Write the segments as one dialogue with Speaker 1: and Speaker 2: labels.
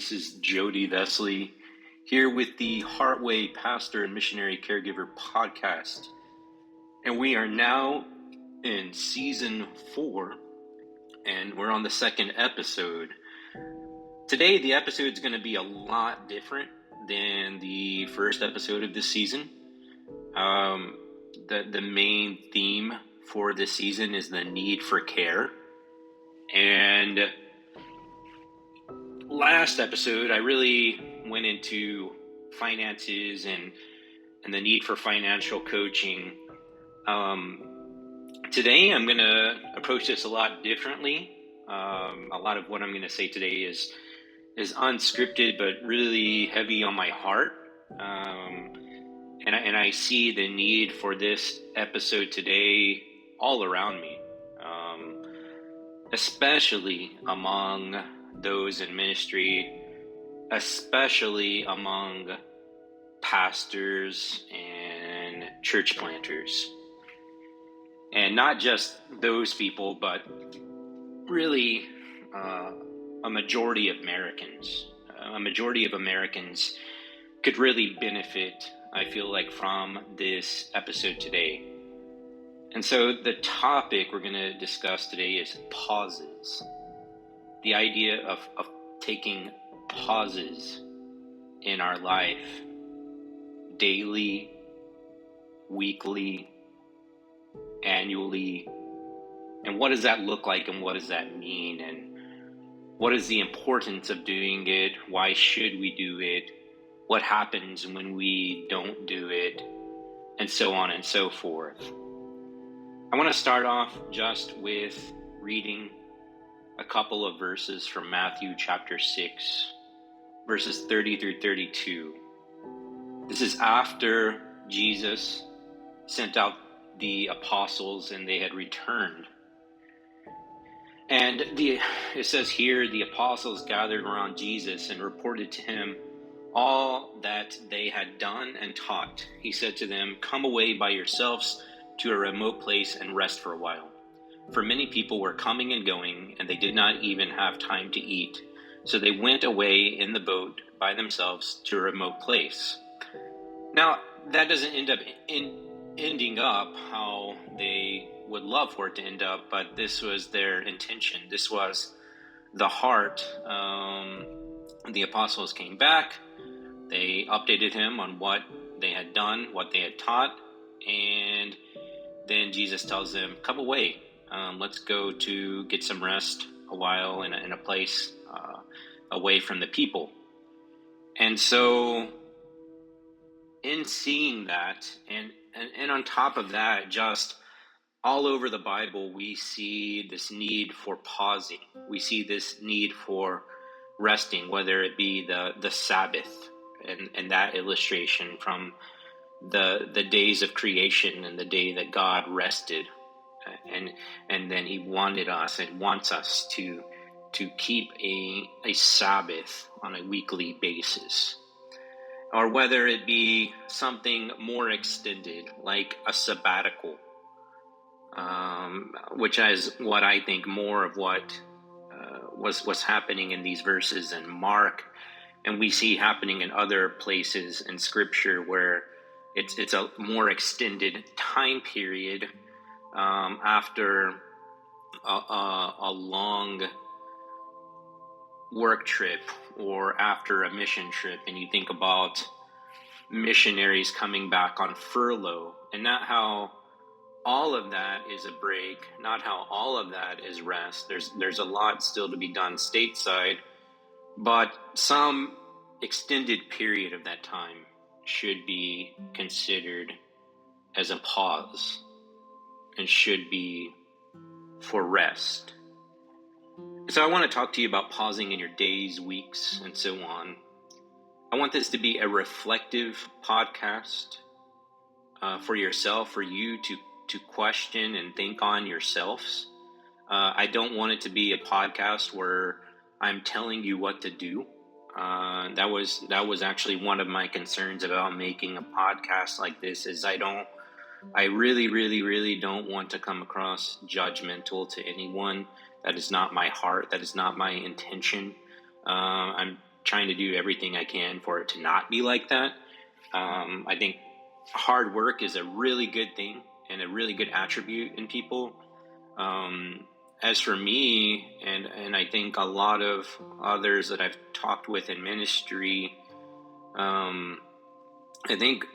Speaker 1: This is Jody Vesley here with the Heartway Pastor and Missionary Caregiver podcast. And we are now in season 4, and we're on the second episode. Today, the episode is going to be a lot different than the first episode of this season. The main theme for this season is the need for care. And last episode, I really went into finances and the need for financial coaching. Today, I'm going to approach this a lot differently. A lot of what I'm going to say today is unscripted, but really heavy on my heart. And I see the need for this episode today all around me, especially among those in ministry, especially among pastors and church planters. And not just those people, but really a majority of Americans. A majority of Americans could really benefit, I feel like, from this episode today. And so the topic we're going to discuss today is pauses. The idea of taking pauses in our life, daily, weekly, annually, and what does that look like and what does that mean, and what is the importance of doing it? Why should we do it? What happens when we don't do it? And so on and so forth. I want to start off just with reading a couple of verses from Matthew chapter 6, verses 30 through 32. This is after Jesus sent out the apostles and they had returned. And it says here, the apostles gathered around Jesus and reported to him all that they had done and taught. He said to them, "Come away by yourselves to a remote place and rest for a while." For many people were coming and going, and they did not even have time to eat. So they went away in the boat by themselves to a remote place. Now, that doesn't end up ending up how they would love for it to end up, but this was their intention. This was the heart. The apostles came back. They updated him on what they had done, what they had taught, and then Jesus tells them, "Come away. Let's go to get some rest a while in a place away from the people." And so in seeing that, and on top of that, just all over the Bible, we see this need for pausing. We see this need for resting, whether it be the Sabbath and that illustration from the days of creation and the day that God rested. And then he wanted us and wants us to keep a Sabbath on a weekly basis. Or whether it be something more extended, like a sabbatical, which is what I think more of what was happening in these verses in Mark, and we see happening in other places in Scripture where it's a more extended time period after a long work trip or after a mission trip. And you think about missionaries coming back on furlough, and not how all of that is a break, not how all of that is rest. There's a lot still to be done stateside, but some extended period of that time should be considered as a pause and should be for rest. So I want to talk to you about pausing in your days, weeks, and so on. I want this to be a reflective podcast for yourself, for you to question and think on yourselves. I don't want it to be a podcast where I'm telling you what to do. That was actually one of my concerns about making a podcast like this, is I really, really, really don't want to come across judgmental to anyone. That is not my heart. That is not my intention. I'm trying to do everything I can for it to not be like that. I think hard work is a really good thing and a really good attribute in people. As for me, and I think a lot of others that I've talked with in ministry, I think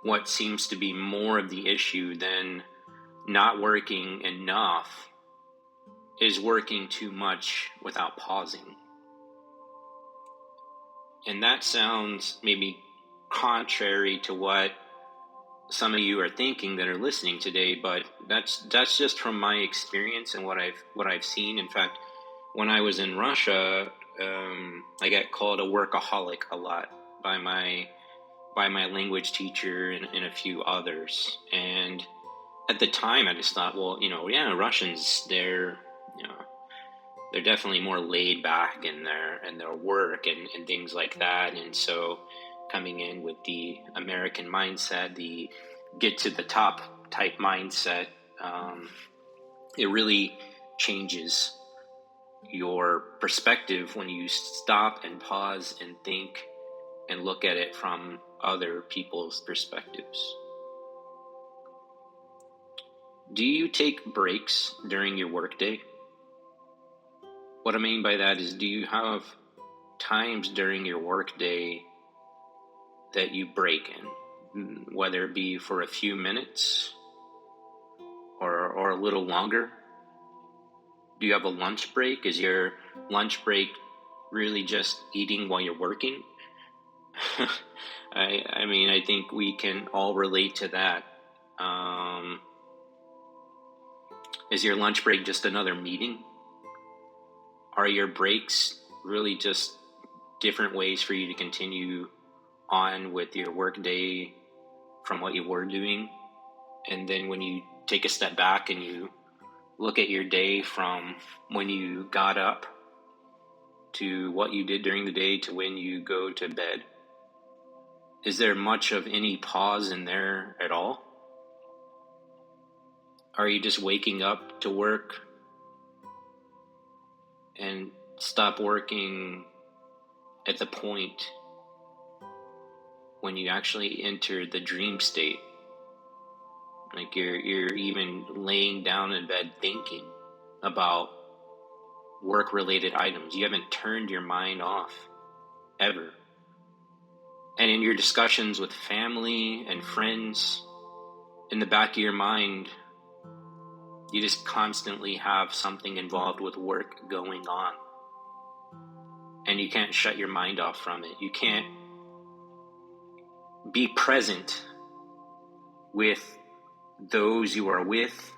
Speaker 1: what seems to be more of the issue than not working enough is working too much without pausing. And that sounds maybe contrary to what some of you are thinking that are listening today, but that's just from my experience and what I've seen. In fact, when I was in Russia, I got called a workaholic a lot by my language teacher and a few others. And at the time, I just thought, well, Russians, they're definitely more laid back in their work and things like that. And so coming in with the American mindset, the get to the top type mindset, it really changes your perspective when you stop and pause and think and look at it from other people's perspectives. Do you take breaks during your workday? What I mean by that is, do you have times during your workday that you break in, whether it be for a few minutes or a little longer? Do you have a lunch break? Is your lunch break really just eating while you're working? I mean, I think we can all relate to that. Is your lunch break just another meeting? Are your breaks really just different ways for you to continue on with your work day from what you were doing? And then when you take a step back and you look at your day from when you got up to what you did during the day to when you go to bed, is there much of any pause in there at all? Are you just waking up to work and stop working at the point when you actually enter the dream state? Like you're even laying down in bed thinking about work-related items. You haven't turned your mind off ever. And in your discussions with family and friends, in the back of your mind, you just constantly have something involved with work going on. And you can't shut your mind off from it. You can't be present with those you are with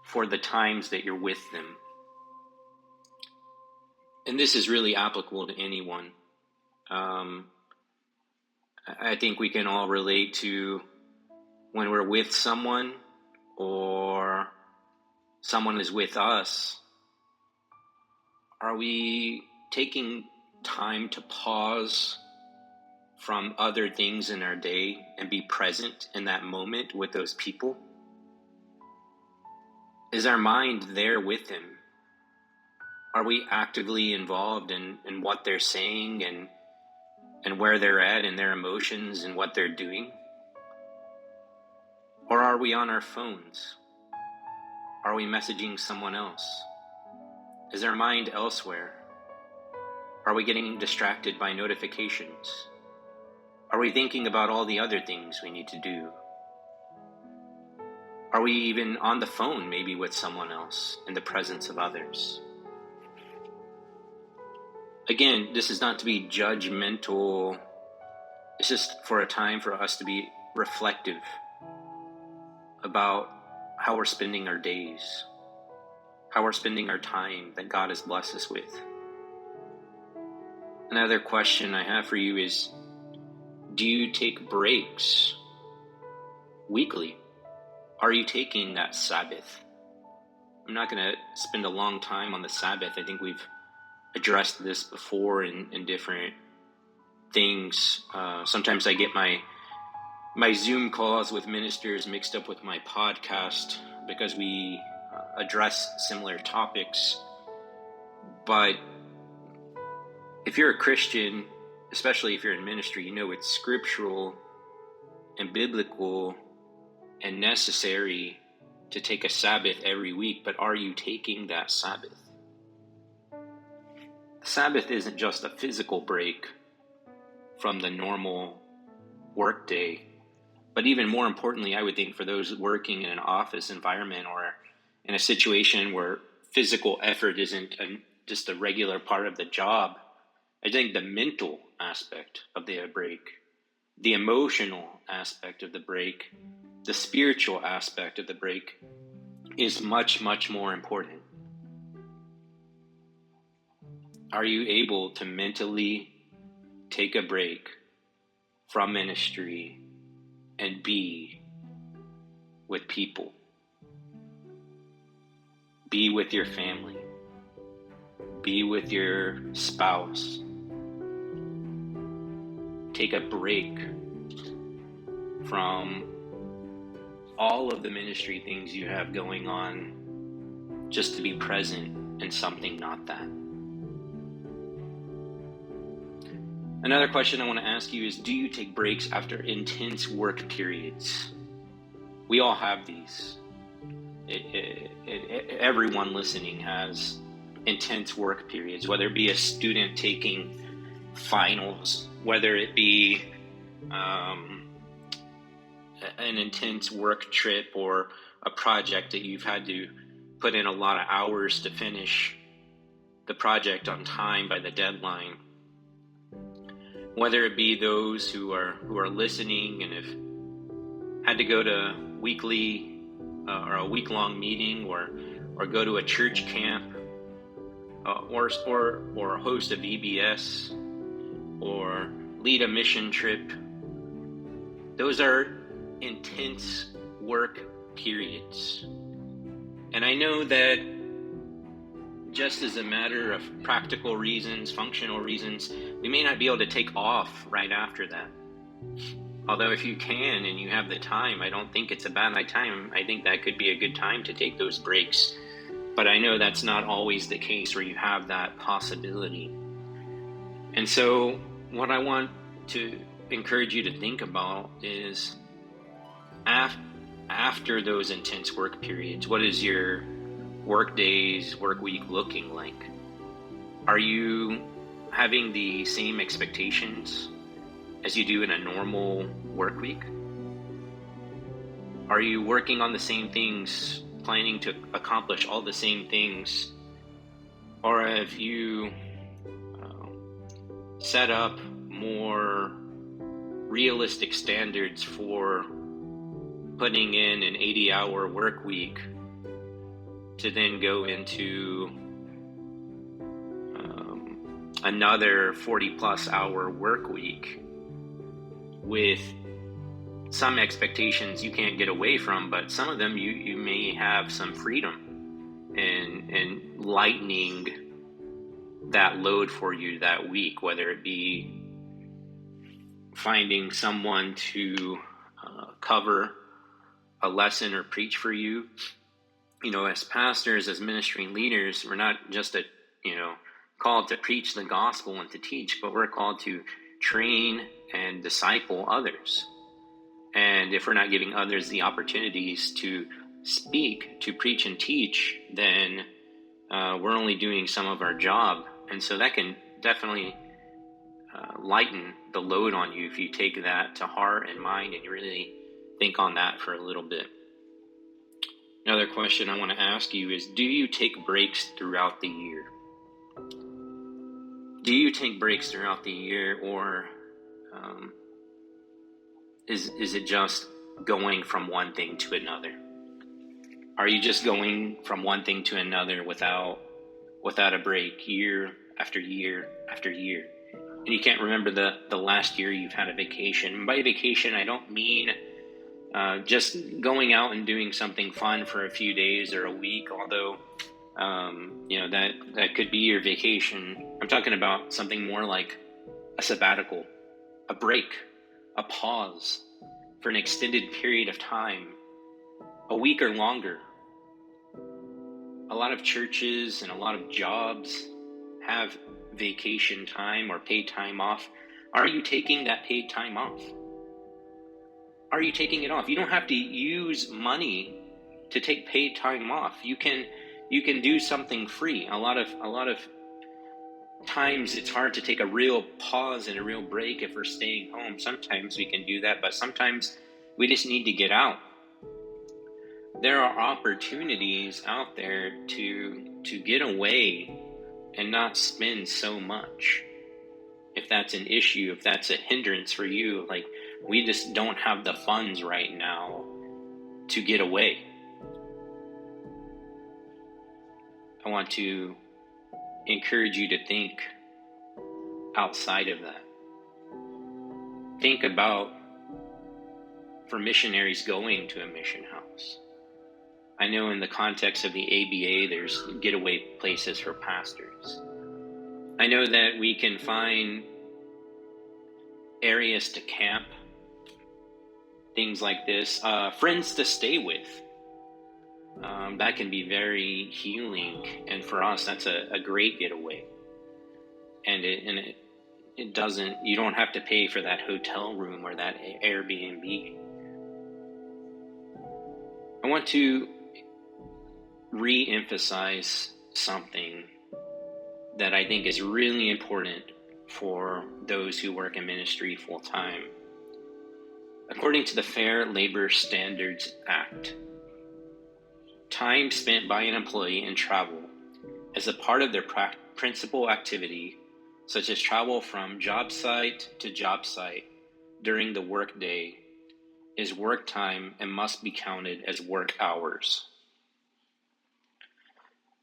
Speaker 1: for the times that you're with them. And this is really applicable to anyone. I think we can all relate to when we're with someone or someone is with us. Are we taking time to pause from other things in our day and be present in that moment with those people? Is our mind there with them? Are we actively involved in what they're saying and where they're at in their emotions and what they're doing? Or are we on our phones? Are we messaging someone else? Is our mind elsewhere? Are we getting distracted by notifications? Are we thinking about all the other things we need to do? Are we even on the phone maybe with someone else in the presence of others? Again, this is not to be judgmental. It's just for a time for us to be reflective about how we're spending our days, how we're spending our time that God has blessed us with. Another question I have for you is, do you take breaks weekly? Are you taking that Sabbath? I'm not going to spend a long time on the Sabbath. I think we've addressed this before in different things. Sometimes I get my Zoom calls with ministers mixed up with my podcast because we address similar topics. But If you're a Christian, especially if you're in ministry, you know it's scriptural and biblical and necessary to take a Sabbath every week, but are you taking that Sabbath? Sabbath isn't just a physical break from the normal workday, but even more importantly, I would think for those working in an office environment or in a situation where physical effort isn't just a regular part of the job, I think the mental aspect of the break, the emotional aspect of the break, the spiritual aspect of the break is much, much more important. Are you able to mentally take a break from ministry and be with people? Be with your family. Be with your spouse. Take a break from all of the ministry things you have going on just to be present in something not that. Another question I want to ask you is, do you take breaks after intense work periods? We all have these. Everyone listening has intense work periods, whether it be a student taking finals, whether it be an intense work trip or a project that you've had to put in a lot of hours to finish the project on time by the deadline. Whether it be those who are listening and have had to go to weekly or a week-long meeting or go to a church camp or host a VBS or lead a mission trip. Those are intense work periods. And I know that just as a matter of practical reasons, functional reasons, we may not be able to take off right after that. Although if you can and you have the time, I don't think it's a bad time. I think that could be a good time to take those breaks. But I know that's not always the case where you have that possibility. And so what I want to encourage you to think about is after those intense work periods, what is your work days, work week looking like? Are you having the same expectations as you do in a normal work week? Are you working on the same things, planning to accomplish all the same things? Or have you set up more realistic standards for putting in an 80-hour work week to then go into another 40-plus hour work week with some expectations you can't get away from, but some of them you may have some freedom in lightening that load for you that week, whether it be finding someone to cover a lesson or preach for you. You know, as pastors, as ministry leaders, we're not just called to preach the gospel and to teach, but we're called to train and disciple others. And if we're not giving others the opportunities to speak, to preach and teach, then we're only doing some of our job. And so that can definitely lighten the load on you if you take that to heart and mind and you really think on that for a little bit. Another question I want to ask you is, do you take breaks throughout the year? Do you take breaks throughout the year, or is it just going from one thing to another? Are you just going from one thing to another without a break, year after year after year? And you can't remember the last year you've had a vacation. And by vacation, I don't mean just going out and doing something fun for a few days or a week, although that could be your vacation. I'm talking about something more like a sabbatical, a break, a pause for an extended period of time, a week or longer. A lot of churches and a lot of jobs have vacation time or paid time off, are you taking that paid time off? Are you taking it off? You don't have to use money to take paid time off. You can do something free. A lot of times it's hard to take a real pause and a real break if we're staying home. Sometimes we can do that, but sometimes we just need to get out. There are opportunities out there to get away and not spend so much. If that's an issue, if that's a hindrance for you, like we just don't have the funds right now to get away. I want to encourage you to think outside of that. Think about for missionaries going to a mission house. I know in the context of the ABA, there's getaway places for pastors. I know that we can find areas to camp, things like this, friends to stay with. That can be very healing, and for us, that's a great getaway. And it doesn't. You don't have to pay for that hotel room or that Airbnb. I want to re-emphasize something that I think is really important for those who work in ministry full-time. According to the Fair Labor Standards Act, time spent by an employee in travel as a part of their principal activity, such as travel from job site to job site during the workday, is work time and must be counted as work hours.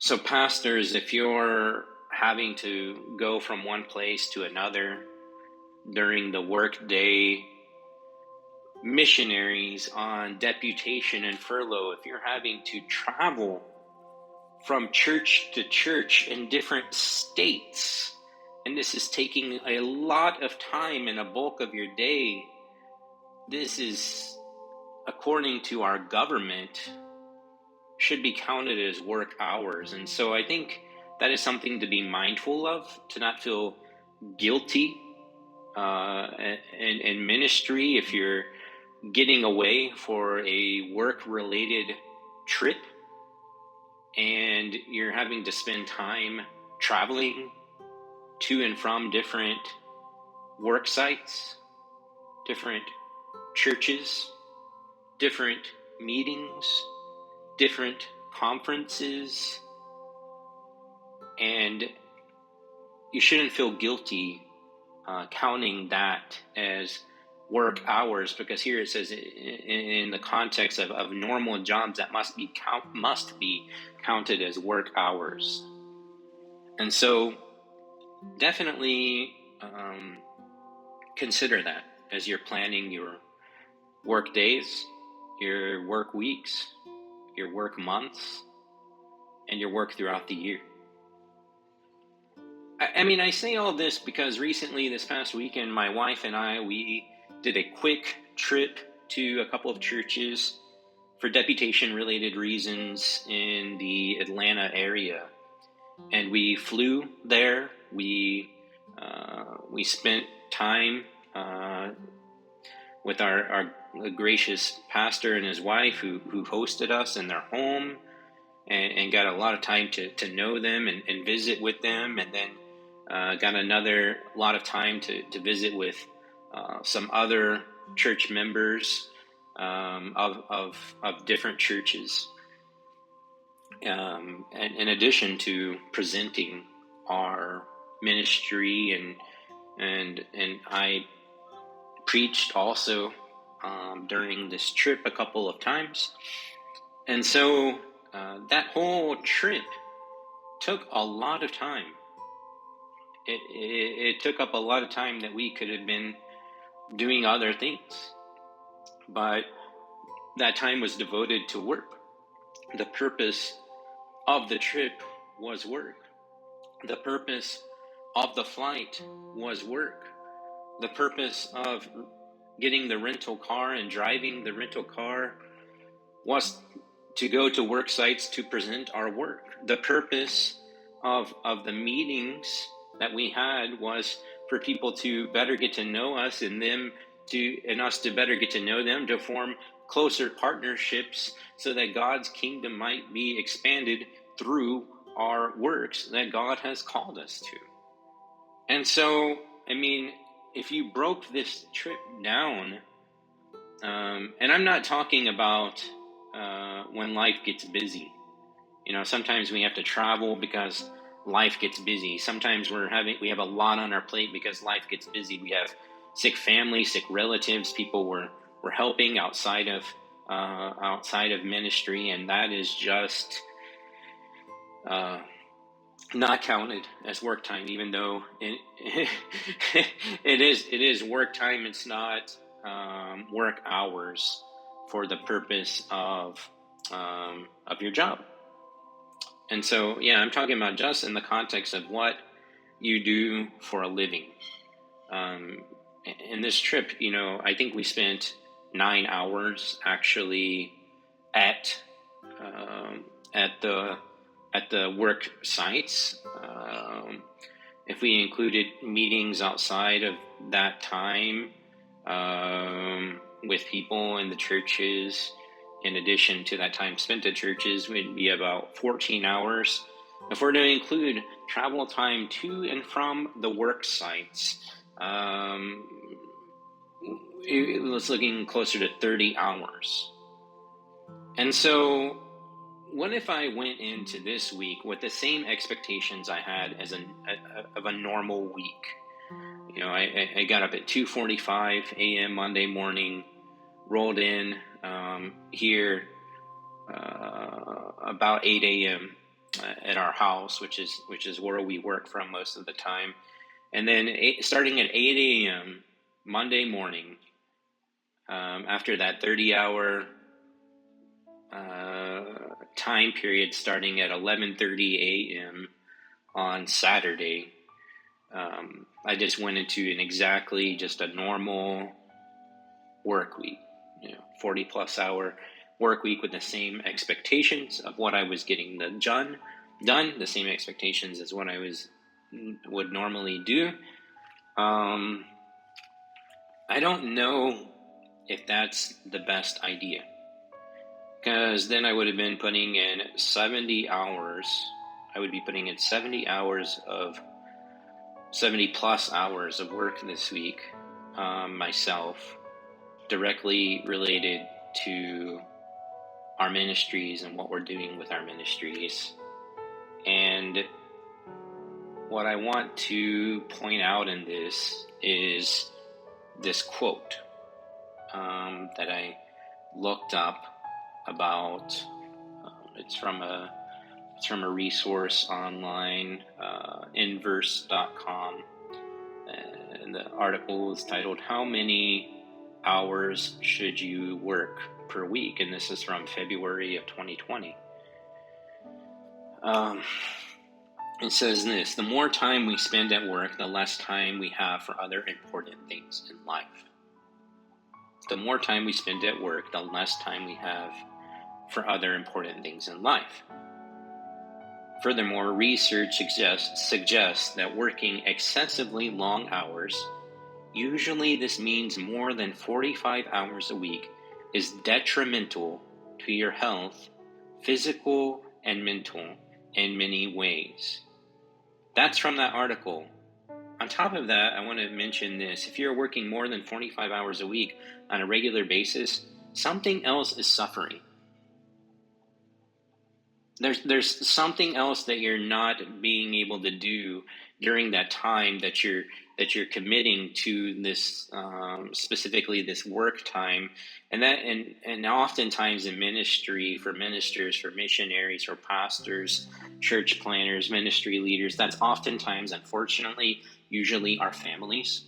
Speaker 1: So pastors, if you're having to go from one place to another during the workday, missionaries on deputation and furlough, if you're having to travel from church to church in different states, and this is taking a lot of time and a bulk of your day, this is, according to our government, should be counted as work hours. And so I think that is something to be mindful of, to not feel guilty in ministry if you're getting away for a work-related trip and you're having to spend time traveling to and from different work sites, different churches, different meetings, different conferences, and you shouldn't feel guilty counting that as work hours, because here it says in the context of normal jobs that must be counted as work hours. And so definitely consider that as you're planning your work days, your work weeks, your work months, and your work throughout the year. I mean, I say all this because recently, this past weekend, my wife and I, we did a quick trip to a couple of churches for deputation-related reasons in the Atlanta area. And we flew there. We spent time with our gracious pastor and his wife who hosted us in their home and got a lot of time to know them and visit with them, and then got another lot of time to visit with some other church members of different churches, and in addition to presenting our ministry, and I preached also during this trip a couple of times. And so that whole trip took a lot of time. It took up a lot of time that we could have been doing other things, but that time was devoted to work. The purpose of the trip was work. The purpose of the flight was work. The purpose of getting the rental car and driving the rental car was to go to work sites to present our work. The purpose of the meetings that we had was for people to better get to know us, and us to better get to know them, to form closer partnerships so that God's kingdom might be expanded through our works that God has called us to. And so, I mean, if you broke this trip down, and I'm not talking about when life gets busy. Sometimes we have to travel because life gets busy. Sometimes we have a lot on our plate because life gets busy. We have sick family, sick relatives, people we're helping outside of ministry, and that is just not counted as work time, even though it is work time. It's not work hours for the purpose of your job. And so, yeah, I'm talking about just in the context of what you do for a living. In this trip, I think we spent 9 hours actually at the work sites. If we included meetings outside of that time with people in the churches, in addition to that time spent at churches, would be about 14 hours. If we're to include travel time to and from the work sites, it was looking closer to 30 hours. And so, what if I went into this week with the same expectations I had of a normal week? I got up at 2:45 a.m. Monday morning, rolled in here about 8 a.m. At our house, which is where we work from most of the time, and then starting at 8 a.m. Monday morning, after that 30-hour time period, starting at 11:30 a.m. on Saturday, I just went into just a normal work week, 40 plus hour work week with the same expectations of what I was getting done, the same expectations as what I would normally do. I don't know if that's the best idea, because then I would have been putting in 70 hours. I would be putting in 70 plus hours of work this week myself, directly related to our ministries and what we're doing with our ministries. And what I want to point out in this is this quote that I looked up about. It's from a resource online, inverse.com, and the article is titled "How Many Hours Should You Work Per Week?" And this is from February of 2020. It says this: the more time we spend at work, the less time we have for other important things in life. The more time we spend at work, the less time we have for other important things in life. Furthermore, research suggests that working excessively long hours, usually this means more than 45 hours a week, is detrimental to your health, physical and mental, in many ways. That's from that article. On top of that, I want to mention this. If you're working more than 45 hours a week on a regular basis, something else is suffering. There's something else that you're not being able to do during that time that you're committing to this, specifically this work time, and oftentimes in ministry, for ministers, for missionaries, for pastors, church planners, ministry leaders, that's oftentimes, unfortunately, usually our families.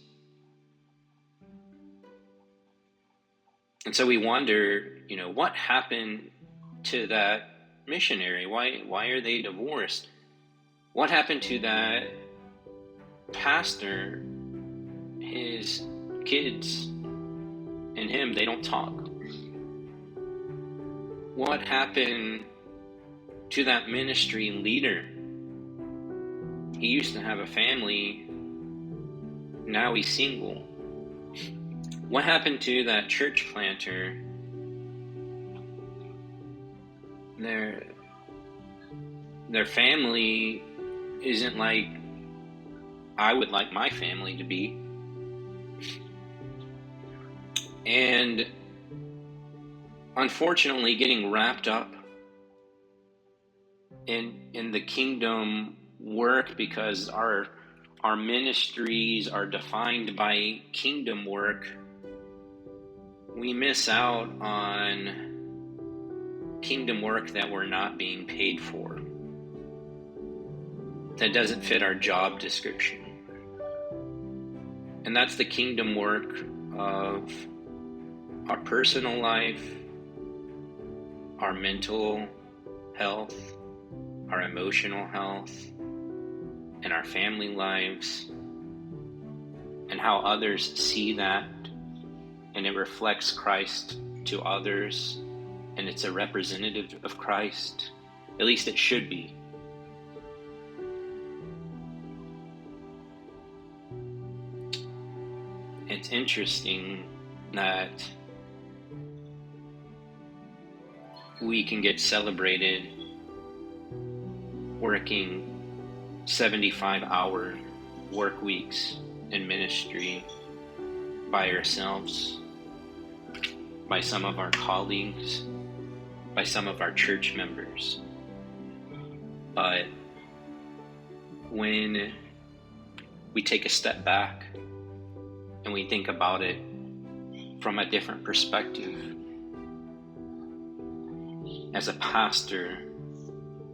Speaker 1: And so we wonder, what happened to that missionary? Why are they divorced? What happened to that pastor? His kids and him, they don't talk. What happened to that ministry leader? He used to have a family. Now he's single. What happened to that church planter? Their family isn't like I would like my family to be. And unfortunately, getting wrapped up in the kingdom work, because our ministries are defined by kingdom work, we miss out on kingdom work that we're not being paid for, that doesn't fit our job description. And that's the kingdom work of our personal life, our mental health, our emotional health, and our family lives, and how others see that, and it reflects Christ to others, and it's a representative of Christ. At least it should be. It's interesting that we can get celebrated working 75-hour work weeks in ministry by ourselves, by some of our colleagues, by some of our church members. But when we take a step back and we think about it from a different perspective, as a pastor,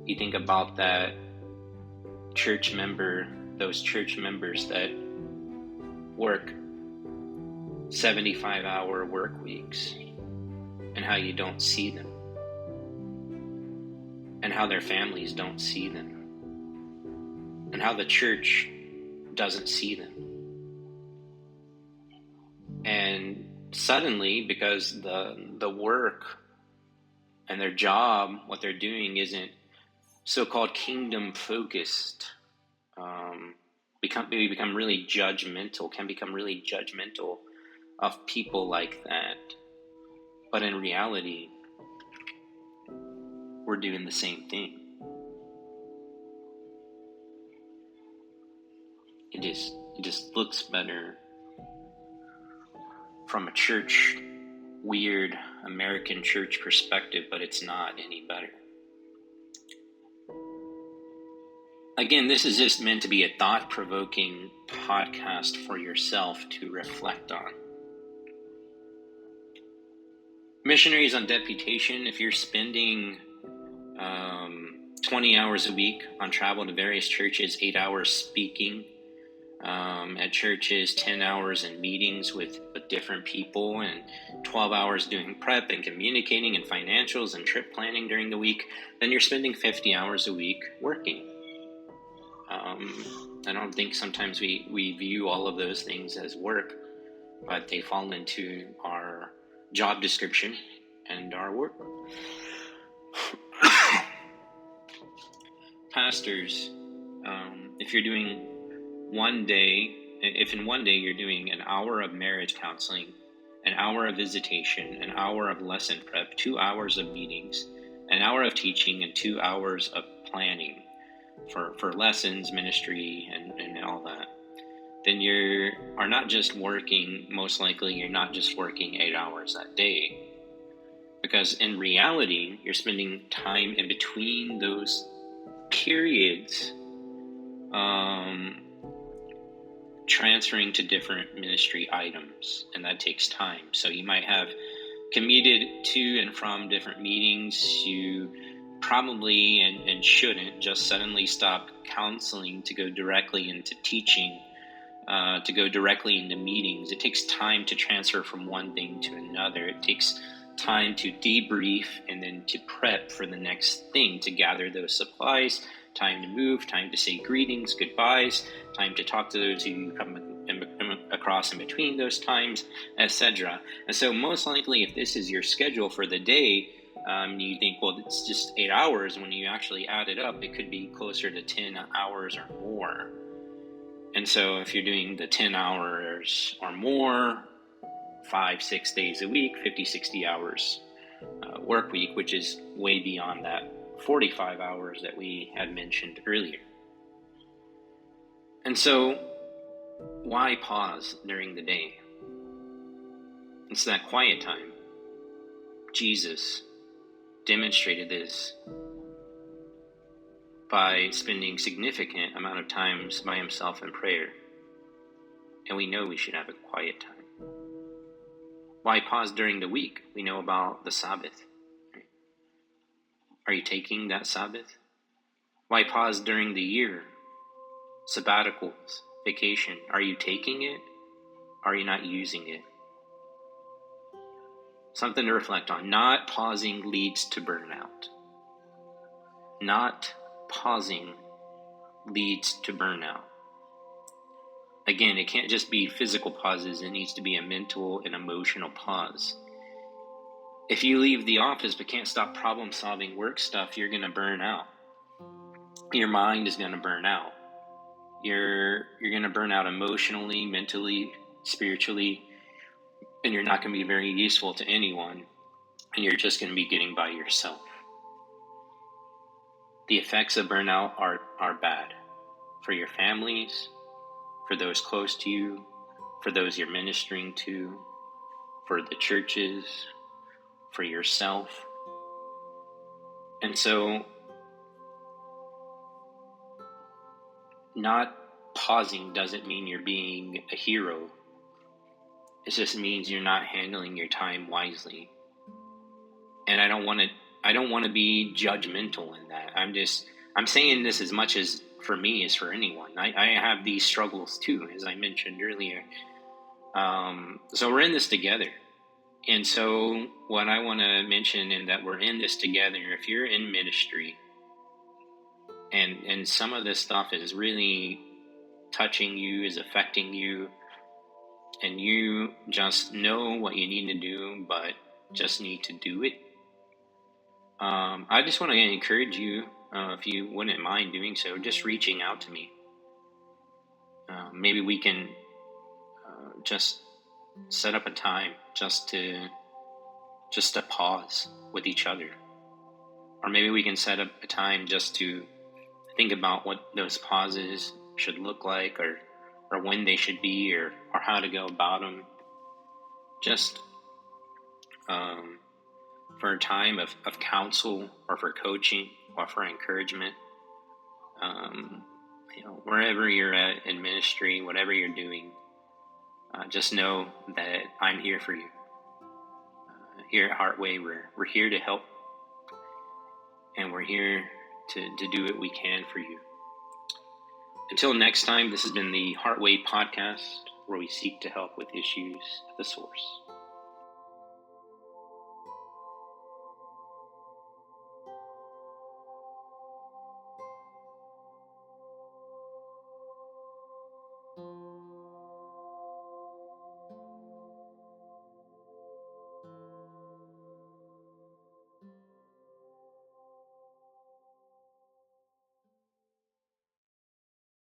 Speaker 1: you think about that church member, those church members that work 75-hour work weeks, and how you don't see them, and how their families don't see them, and how the church doesn't see them. And suddenly, because the work and their job, what they're doing isn't so-called kingdom focused, we become really judgmental, can become really judgmental of people like that. But in reality, we're doing the same thing. It just looks better from a church, weird American church perspective, but it's not any better. Again, this is just meant to be a thought-provoking podcast for yourself to reflect on. Missionaries on deputation, if you're spending 20 hours a week on travel to various churches, 8 hours speaking at churches, 10 hours in meetings with different people, and 12 hours doing prep and communicating and financials and trip planning during the week, then you're spending 50 hours a week working. I don't think sometimes we view all of those things as work, but they fall into our job description and our work. Pastors, if you're doing if in one day you're doing an hour of marriage counseling, an hour of visitation, an hour of lesson prep, 2 hours of meetings, an hour of teaching, and 2 hours of planning for lessons, ministry, and all that, then you are not just working, most likely you're not just working 8 hours that day. Because in reality, you're spending time in between those periods transferring to different ministry items, and that takes time. So you might have commuted to and from different meetings. You probably and shouldn't just suddenly stop counseling to go directly into teaching, to go directly into meetings. It takes time to transfer from one thing to another. It takes time to debrief and then to prep for the next thing, to gather those supplies, time to move, time to say greetings, goodbyes, time to talk to those who you come across in between those times, etc. And so most likely, if this is your schedule for the day, You think, well, it's just 8 hours. When you actually add it up, it could be closer to 10 hours or more. And so if you're doing the 10 hours or more, 5-6 days a week, 50-60 hours work week, which is way beyond that 45 hours that we had mentioned earlier. And so why pause during the day? It's that quiet time. Jesus demonstrated this by spending significant amount of times by himself in prayer. And we know we should have a quiet time. Why pause during the week? We know about the Sabbath. Are you taking that Sabbath? Why pause during the year? Sabbaticals, vacation. Are you taking it? Are you not using it? Something to reflect on. Not pausing leads to burnout. Not pausing leads to burnout. Again, it can't just be physical pauses. It needs to be a mental and emotional pause. If you leave the office but can't stop problem-solving work stuff, you're going to burn out. Your mind is going to burn out. You're going to burn out emotionally, mentally, spiritually, and you're not going to be very useful to anyone, and you're just going to be getting by yourself. The effects of burnout are bad for your families, for those close to you, for those you're ministering to, for the churches, for yourself. And so, not pausing doesn't mean you're being a hero. It just means you're not handling your time wisely. And I don't want to be judgmental in that. I'm saying this as much as for me as for anyone. I have these struggles too, as I mentioned earlier. So we're in this together. And so what I want to mention is that we're in this together. If you're in ministry and some of this stuff is really touching you, is affecting you, and you just know what you need to do, but just need to do it, I just want to encourage you, if you wouldn't mind doing so, just reaching out to me. Maybe we can just set up a time just to pause with each other. Or maybe we can set up a time just to think about what those pauses should look like, or when they should be, or how to go about them. Just for a time of counsel, or for coaching, or for encouragement. Wherever you're at in ministry, whatever you're doing, just know that I'm here for you. Here at Heartway, we're here to help, and we're here to do what we can for you. Until next time, this has been the Heartway podcast, where we seek to help with issues at the source.